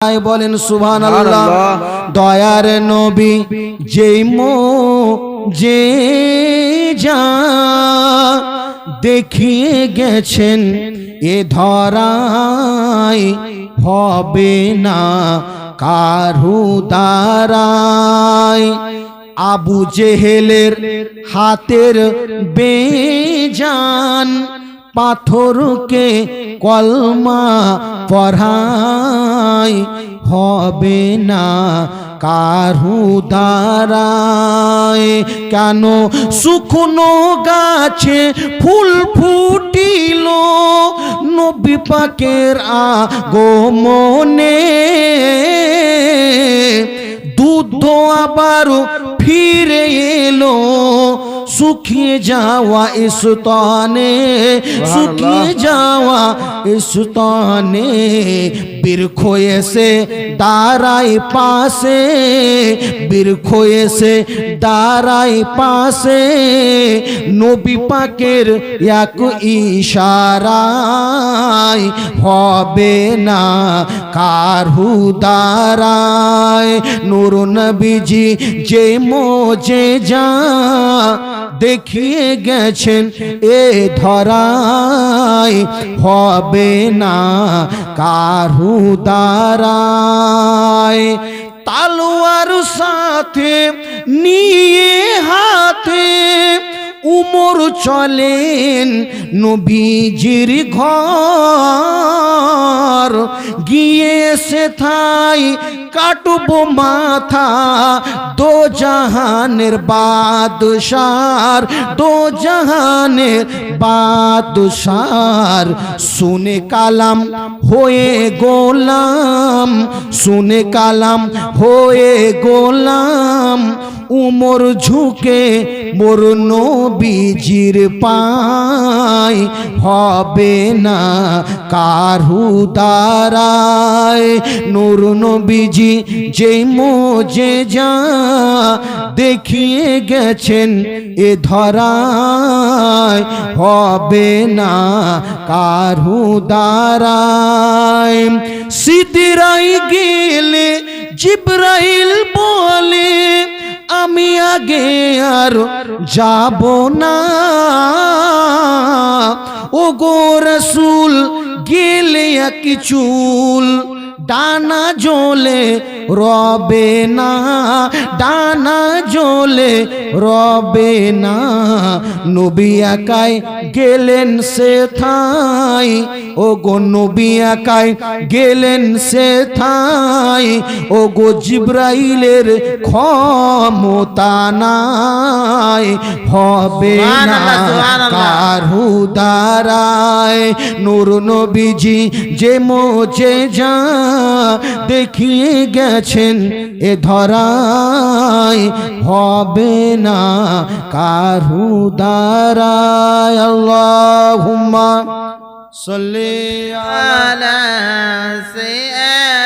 বলেন সুবহানাল্লাহ। দয়ার নবী যেই যে যা দেখিয়ে গেছেন এ ধরায় হবে না কারু দ্বারায়। আবু জেহেলের হাতের বেজান পাথরকে কলমা পড়াই হবে না কারু দ্বারায়। কেন শুকনো গাছে ফুল ফুটিল নবী পাকের আগমনে, দুধ আবার ফিরে এলো শুকিয়ে যাওয়া স্তনে, শুকিয়ে যাওয়া স্তনে। বৃক্ষ এসে দাঁড়ায় পাশে, বৃক্ষ এসে দাঁড়ায় পাশে, নবী পাকের এক ইশারায় হবে না কারু দ্বারায়। নূর নবীজি যে মোজেজা দেখিয়ে গেছেন এ ধরায় হবে না কারু দ্বারায়। তালোয়ার সাথে নিয়ে হাতে উমর চলেন নবীজির ঘর, গিয়ে সেথায় কাটবো মাথা দো জাহানের বাদশার, দো জাহানের বাদশার। শুনে কালাম হয়ে গোলাম, শুনে কালাম হয়ে গোলাম, উমর ঝুঁকে মোর নবীজির পায় হবে না কারু দ্বারায়। নূর নবীজি যেই মোজেজা দেখিয়ে গেছেন এ ধরায় হবে না কারু দ্বারায়। সিদরায় গেলে জিবরাইল বলে আমি আগে আর যাব না, ও গো রাসূল গেলে এক চুল ডানা জ্বলে রবে না, ডানা জ্বলে রবে না। নবী একাই গেলেন সেথায়, ও গো নবী একাই গেলেন সেথায়, ও গো জিবরাইলের ক্ষমতা নাই হবে না কারু দ্বারায়। নূর নবীজি যে মোজেজা দেখিয়ে গেছেন এ ধরায় হবে না কারু দ্বারায়। আল্লাহুম্মা সাল্লি আলা সাইয়্যিদিনা